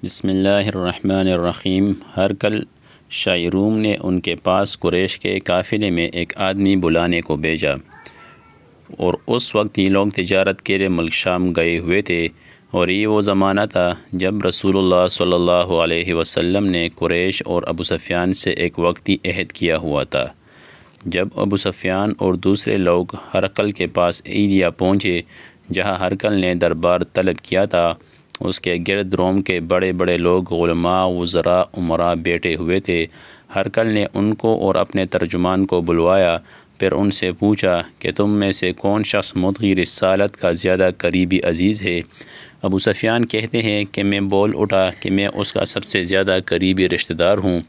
بسم اللہ الرحمن الرحیم۔ ہرقل شاہ روم نے ان کے پاس قریش کے قافلے میں ایک آدمی بلانے کو بھیجا، اور اس وقت یہ لوگ تجارت کے لیے ملک شام گئے ہوئے تھے، اور یہ وہ زمانہ تھا جب رسول اللہ صلی اللہ علیہ وسلم نے قریش اور ابو سفیان سے ایک وقتی عہد کیا ہوا تھا۔ جب ابو سفیان اور دوسرے لوگ ہرقل کے پاس ایلیا پہنچے، جہاں ہرقل نے دربار طلب کیا تھا، اس کے گرد روم کے بڑے بڑے لوگ، علماء، وزراء، امراء بیٹھے ہوئے تھے۔ ہرقل نے ان کو اور اپنے ترجمان کو بلوایا، پھر ان سے پوچھا کہ تم میں سے کون شخص مدعی رسالت کا زیادہ قریبی عزیز ہے؟ ابو سفیان کہتے ہیں کہ میں بول اٹھا کہ میں اس کا سب سے زیادہ قریبی رشتہ دار ہوں۔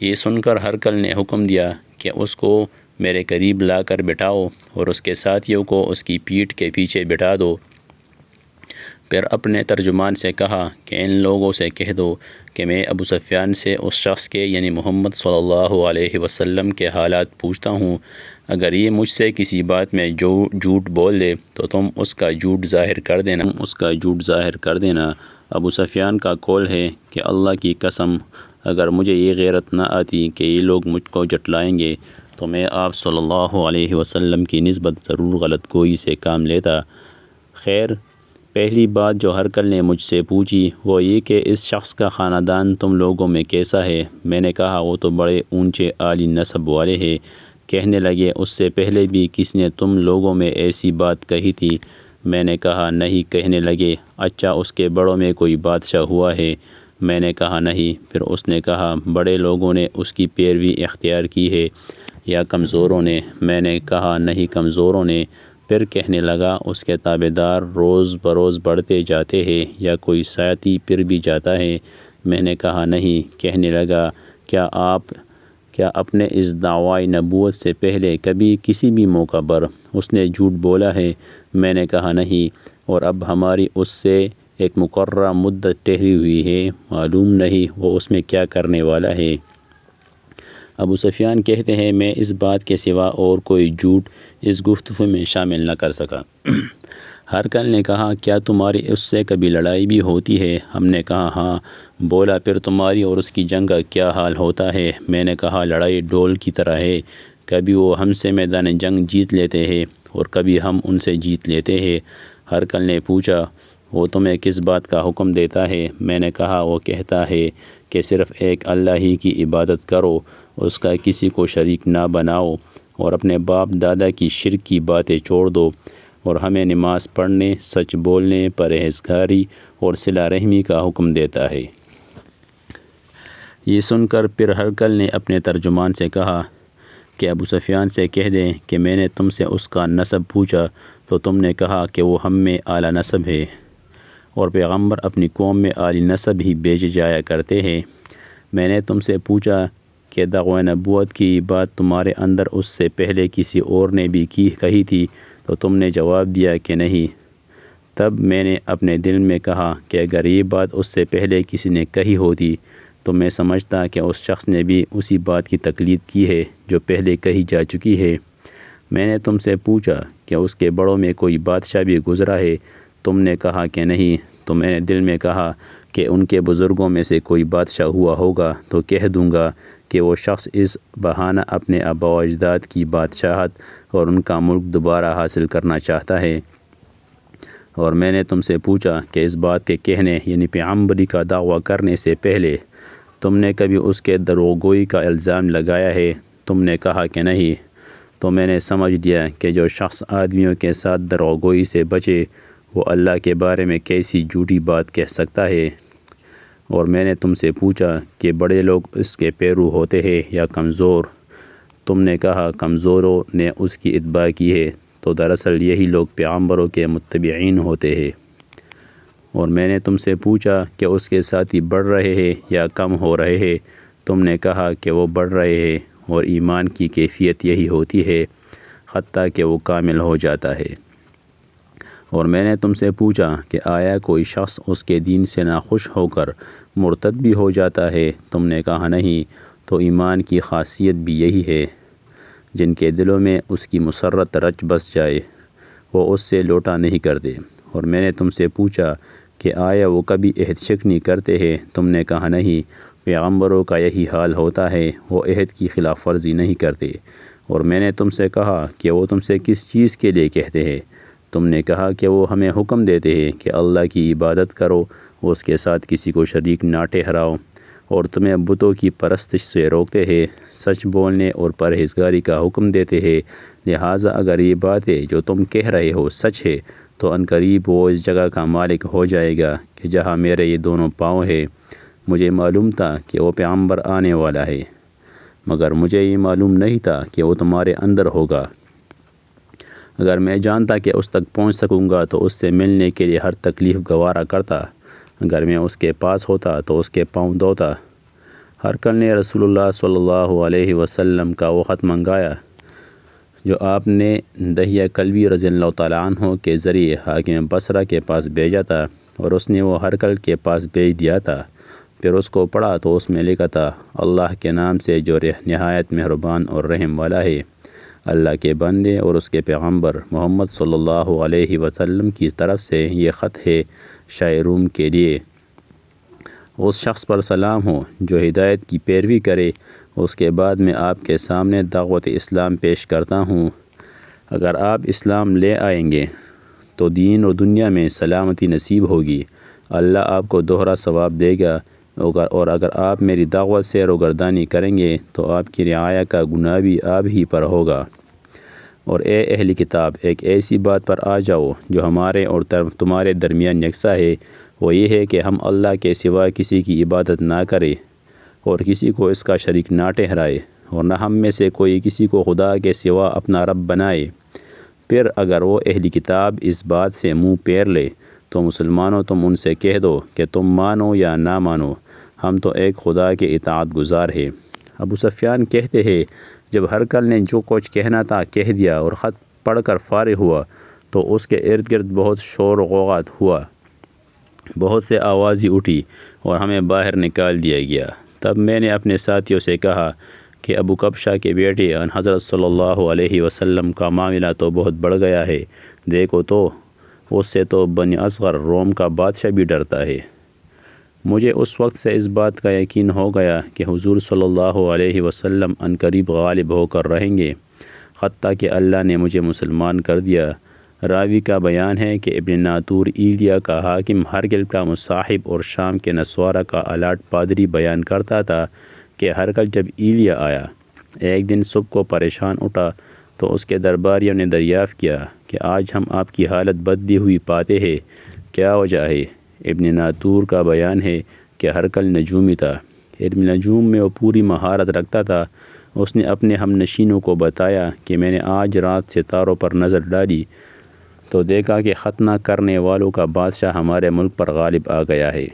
یہ سن کر ہرقل نے حکم دیا کہ اس کو میرے قریب لا کر بٹھاؤ اور اس کے ساتھیوں کو اس کی پیٹھ کے پیچھے بٹھا دو۔ پھر اپنے ترجمان سے کہا کہ ان لوگوں سے کہہ دو کہ میں ابو سفیان سے اس شخص کے یعنی محمد صلی اللہ علیہ وسلم کے حالات پوچھتا ہوں۔ اگر یہ مجھ سے کسی بات میں جھوٹ بول دے تو تم اس کا جھوٹ ظاہر کر دینا۔ ابو سفیان کا قول ہے کہ اللہ کی قسم، اگر مجھے یہ غیرت نہ آتی کہ یہ لوگ مجھ کو جھٹلائیں گے تو میں آپ صلی اللہ علیہ وسلم کی نسبت ضرور غلط گوئی سے کام لیتا۔ خیر، پہلی بات جو ہرقل نے مجھ سے پوچھی وہ یہ کہ اس شخص کا خاندان تم لوگوں میں کیسا ہے؟ میں نے کہا وہ تو بڑے اونچے عالی نسب والے ہیں۔ کہنے لگے اس سے پہلے بھی کس نے تم لوگوں میں ایسی بات کہی تھی؟ میں نے کہا نہیں۔ کہنے لگے اچھا اس کے بڑوں میں کوئی بادشاہ ہوا ہے؟ میں نے کہا نہیں۔ پھر اس نے کہا بڑے لوگوں نے اس کی پیروی اختیار کی ہے یا کمزوروں نے؟ میں نے کہا نہیں، کمزوروں نے۔ پھر کہنے لگا اس کے تابع دار روز بروز بڑھتے جاتے ہیں یا کوئی ساتھی پھر بھی جاتا ہے؟ میں نے کہا نہیں۔ کہنے لگا کیا اپنے اس دعوی نبوت سے پہلے کبھی کسی بھی موقع پر اس نے جھوٹ بولا ہے؟ میں نے کہا نہیں، اور اب ہماری اس سے ایک مقررہ مدت ٹھہری ہوئی ہے، معلوم نہیں وہ اس میں کیا کرنے والا ہے۔ ابو سفیان کہتے ہیں میں اس بات کے سوا اور کوئی جھوٹ اس گفتگو میں شامل نہ کر سکا۔ ہرقل نے کہا کیا تمہاری اس سے کبھی لڑائی بھی ہوتی ہے؟ ہم نے کہا ہاں۔ بولا پھر تمہاری اور اس کی جنگ کا کیا حال ہوتا ہے؟ میں نے کہا لڑائی ڈول کی طرح ہے، کبھی وہ ہم سے میدان جنگ جیت لیتے ہیں اور کبھی ہم ان سے جیت لیتے ہیں۔ ہرقل نے پوچھا وہ تمہیں کس بات کا حکم دیتا ہے؟ میں نے کہا وہ کہتا ہے کہ صرف ایک اللہ ہی کی عبادت کرو، اس کا کسی کو شریک نہ بناؤ، اور اپنے باپ دادا کی شرک کی باتیں چھوڑ دو، اور ہمیں نماز پڑھنے، سچ بولنے، پرہیزگاری اور صلہ رحمی کا حکم دیتا ہے۔ یہ سن کر پھر ہرقل نے اپنے ترجمان سے کہا کہ ابو سفیان سے کہہ دیں کہ میں نے تم سے اس کا نسب پوچھا تو تم نے کہا کہ وہ ہم میں اعلیٰ نسب ہے، اور پیغمبر اپنی قوم میں اعلی نسب ہی بھیجے جایا کرتے ہیں۔ میں نے تم سے پوچھا کہ دعوی نبوت کی بات تمہارے اندر اس سے پہلے کسی اور نے بھی کہی تھی تو تم نے جواب دیا کہ نہیں۔ تب میں نے اپنے دل میں کہا کہ اگر یہ بات اس سے پہلے کسی نے کہی ہوتی تو میں سمجھتا کہ اس شخص نے بھی اسی بات کی تقلید کی ہے جو پہلے کہی جا چکی ہے۔ میں نے تم سے پوچھا کہ اس کے بڑوں میں کوئی بادشاہ بھی گزرا ہے؟ تم نے کہا کہ نہیں۔ تو میں نے دل میں کہا کہ ان کے بزرگوں میں سے کوئی بادشاہ ہوا ہوگا تو کہہ دوں گا کہ وہ شخص اس بہانہ اپنے آباء و اجداد کی بادشاہت اور ان کا ملک دوبارہ حاصل کرنا چاہتا ہے۔ اور میں نے تم سے پوچھا کہ اس بات کے کہنے یعنی پیغمبری کا دعویٰ کرنے سے پہلے تم نے کبھی اس کے دروغگوئی کا الزام لگایا ہے؟ تم نے کہا کہ نہیں۔ تو میں نے سمجھ لیا کہ جو شخص آدمیوں کے ساتھ دروغگوئی سے بچے وہ اللہ کے بارے میں کیسی جھوٹی بات کہہ سکتا ہے؟ اور میں نے تم سے پوچھا کہ بڑے لوگ اس کے پیرو ہوتے ہیں یا کمزور؟ تم نے کہا کمزوروں نے اس کی اتباع کی ہے، تو دراصل یہی لوگ پیغمبروں کے متبعین ہوتے ہیں۔ اور میں نے تم سے پوچھا کہ اس کے ساتھی بڑھ رہے ہیں یا کم ہو رہے ہیں؟ تم نے کہا کہ وہ بڑھ رہے ہیں، اور ایمان کی کیفیت یہی ہوتی ہے حتیٰ کہ وہ کامل ہو جاتا ہے۔ اور میں نے تم سے پوچھا کہ آیا کوئی شخص اس کے دین سے ناخوش ہو کر مرتد بھی ہو جاتا ہے؟ تم نے کہا نہیں۔ تو ایمان کی خاصیت بھی یہی ہے، جن کے دلوں میں اس کی مسرت رچ بس جائے وہ اس سے لوٹا نہیں کرتے۔ اور میں نے تم سے پوچھا کہ آیا وہ کبھی عہد شکنی کرتے ہیں؟ تم نے کہا نہیں، پیغمبروں کا یہی حال ہوتا ہے، وہ عہد کی خلاف ورزی نہیں کرتے۔ اور میں نے تم سے کہا کہ وہ تم سے کس چیز کے لیے کہتے ہیں؟ تم نے کہا کہ وہ ہمیں حکم دیتے ہیں کہ اللہ کی عبادت کرو، اس کے ساتھ کسی کو شریک نہ ٹھہراؤ، اور تمہیں بتوں کی پرستش سے روکتے ہیں، سچ بولنے اور پرہیزگاری کا حکم دیتے ہیں۔ لہٰذا اگر یہ باتیں جو تم کہہ رہے ہو سچ ہے تو عنقریب وہ اس جگہ کا مالک ہو جائے گا کہ جہاں میرے یہ دونوں پاؤں ہیں۔ مجھے معلوم تھا کہ وہ پیغمبر آنے والا ہے، مگر مجھے یہ معلوم نہیں تھا کہ وہ تمہارے اندر ہوگا۔ اگر میں جانتا کہ اس تک پہنچ سکوں گا تو اس سے ملنے کے لیے ہر تکلیف گوارا کرتا۔ اگر میں اس کے پاس ہوتا تو اس کے پاؤں دھوتا۔ ہرقل نے رسول اللہ صلی اللہ علیہ وسلم کا وہ خط منگایا جو آپ نے دحیہ کلبی رضی اللہ تعالیٰ عنہ کے ذریعے حاکم بصرہ کے پاس بھیجا تھا، اور اس نے وہ ہرقل کے پاس بھیج دیا تھا۔ پھر اس کو پڑھا تو اس میں لکھا تھا، اللہ کے نام سے جو نہایت مہربان اور رحم والا ہے۔ اللہ کے بندے اور اس کے پیغمبر محمد صلی اللہ علیہ وسلم کی طرف سے یہ خط ہے شاہ روم کے لیے۔ اس شخص پر سلام ہو جو ہدایت کی پیروی کرے۔ اس کے بعد میں آپ کے سامنے دعوت اسلام پیش کرتا ہوں۔ اگر آپ اسلام لے آئیں گے تو دین و دنیا میں سلامتی نصیب ہوگی، اللہ آپ کو دوہرا ثواب دے گا، اور اگر آپ میری دعوت سے روگردانی کریں گے تو آپ کی رعایا کا گناہ بھی آپ ہی پر ہوگا۔ اور اے اہل کتاب، ایک ایسی بات پر آ جاؤ جو ہمارے اور تمہارے درمیان یکساں ہے، وہ یہ ہے کہ ہم اللہ کے سوا کسی کی عبادت نہ کریں اور کسی کو اس کا شریک نہ ٹھہرائے، اور نہ ہم میں سے کوئی کسی کو خدا کے سوا اپنا رب بنائے۔ پھر اگر وہ اہل کتاب اس بات سے منہ پھیر لے تو مسلمانوں تم ان سے کہہ دو کہ تم مانو یا نہ مانو، ہم تو ایک خدا کے اطاعت گزار ہیں۔ ابو سفیان کہتے ہیں، جب ہرقل نے جو کچھ کہنا تھا کہہ دیا اور خط پڑھ کر فارغ ہوا تو اس کے ارد گرد بہت شور و غوغات ہوا، بہت سے آوازیں اٹھی اور ہمیں باہر نکال دیا گیا۔ تب میں نے اپنے ساتھیوں سے کہا کہ ابو کبشہ کے بیٹے ان حضرت صلی اللہ علیہ وسلم کا معاملہ تو بہت بڑھ گیا ہے، دیکھو تو اس سے تو بنی اصغر روم کا بادشاہ بھی ڈرتا ہے۔ مجھے اس وقت سے اس بات کا یقین ہو گیا کہ حضور صلی اللہ علیہ وسلم عنقریب غالب ہو کر رہیں گے، حتیٰ کہ اللہ نے مجھے مسلمان کر دیا۔ راوی کا بیان ہے کہ ابن ناطور ایلیا کا حاکم ہرقل کا مصاحب اور شام کے نسوارہ کا الاٹ پادری بیان کرتا تھا کہ ہرقل جب ایلیا آیا، ایک دن صبح کو پریشان اٹھا تو اس کے درباریوں نے دریافت کیا کہ آج ہم آپ کی حالت بدلی ہوئی پاتے ہیں، کیا وجہ ہے؟ ابن ناطور کا بیان ہے کہ ہرقل نجومی تھا، علم نجوم میں وہ پوری مہارت رکھتا تھا۔ اس نے اپنے ہم نشینوں کو بتایا کہ میں نے آج رات ستاروں پر نظر ڈالی تو دیکھا کہ ختنہ کرنے والوں کا بادشاہ ہمارے ملک پر غالب آ گیا ہے۔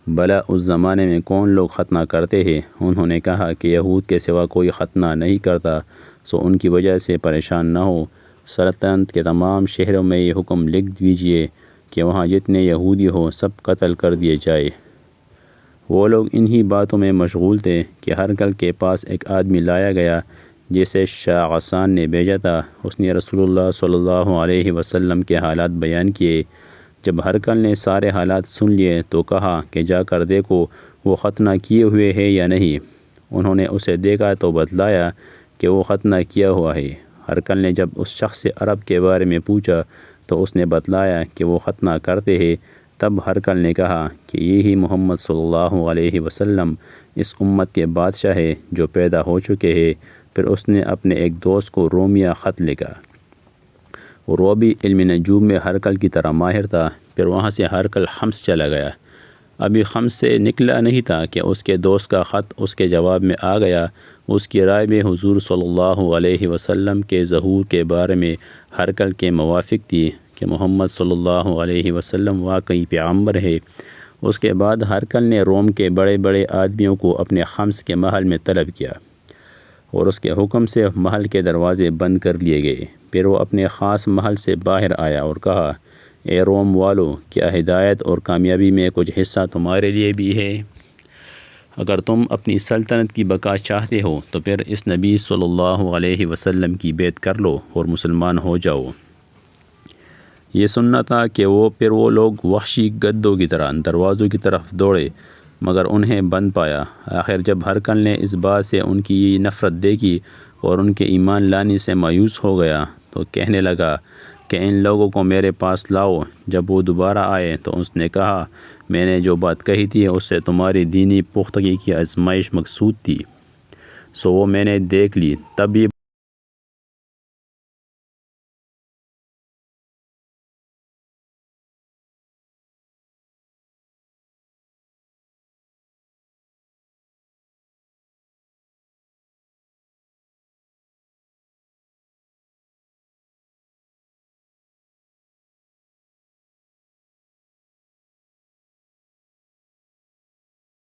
بھلا اس زمانے میں کون لوگ ختنہ کرتے ہیں؟ انہوں نے کہا کہ یہود کے سوا کوئی ختنہ نہیں کرتا، سو ان کی وجہ سے پریشان نہ ہو۔ سلطنت کے تمام شہروں میں یہ حکم لکھ دیجیے کہ وہاں جتنے یہودی ہوں سب قتل کر دیے جائے۔ وہ لوگ انہی باتوں میں مشغول تھے کہ ہرقل کے پاس ایک آدمی لایا گیا جسے شاہ غسان نے بھیجا تھا۔ اس نے رسول اللہ صلی اللہ علیہ وسلم کے حالات بیان کیے۔ جب ہرقل نے سارے حالات سن لیے تو کہا کہ جا کر دیکھو وہ ختنہ کیے ہوئے ہے یا نہیں۔ انہوں نے اسے دیکھا تو بتلایا کہ وہ ختنہ کیا ہوا ہے۔ ہرقل نے جب اس شخص سے عرب کے بارے میں پوچھا تو اس نے بتلایا کہ وہ ختنہ کرتے ہیں۔ تب ہرقل نے کہا کہ یہی محمد صلی اللہ علیہ وسلم اس امت کے بادشاہ ہے جو پیدا ہو چکے ہیں۔ پھر اس نے اپنے ایک دوست کو رومیہ خط لکھا، اور وہ بھی علم نجوم میں ہرقل کی طرح ماہر تھا۔ پھر وہاں سے ہرقل حمص چلا گیا۔ ابھی حمص سے نکلا نہیں تھا کہ اس کے دوست کا خط اس کے جواب میں آ گیا۔ اس کی رائے میں حضور صلی اللہ علیہ وسلم کے ظہور کے بارے میں ہرقل کے موافق تھی کہ محمد صلی اللہ علیہ وسلم واقعی پیغمبر ہے۔ اس کے بعد ہرقل نے روم کے بڑے بڑے آدمیوں کو اپنے حمص کے محل میں طلب کیا، اور اس کے حکم سے محل کے دروازے بند کر لیے گئے۔ پھر وہ اپنے خاص محل سے باہر آیا اور کہا، اے روم والو، کیا ہدایت اور کامیابی میں کچھ حصہ تمہارے لیے بھی ہے؟ اگر تم اپنی سلطنت کی بقا چاہتے ہو تو پھر اس نبی صلی اللہ علیہ وسلم کی بیعت کر لو اور مسلمان ہو جاؤ۔ یہ سننا تھا کہ پھر وہ لوگ وحشی گدوں کی طرح دروازوں کی طرف دوڑے، مگر انہیں بند پایا۔ آخر جب ہرکل نے اس بات سے ان کی نفرت دیکھی اور ان کے ایمان لانے سے مایوس ہو گیا تو کہنے لگا کہ ان لوگوں کو میرے پاس لاؤ۔ جب وہ دوبارہ آئے تو اس نے کہا، میں نے جو بات کہی تھی اس سے تمہاری دینی پختگی کی آزمائش مقصود تھی، سو وہ میں نے دیکھ لی۔ تب یہ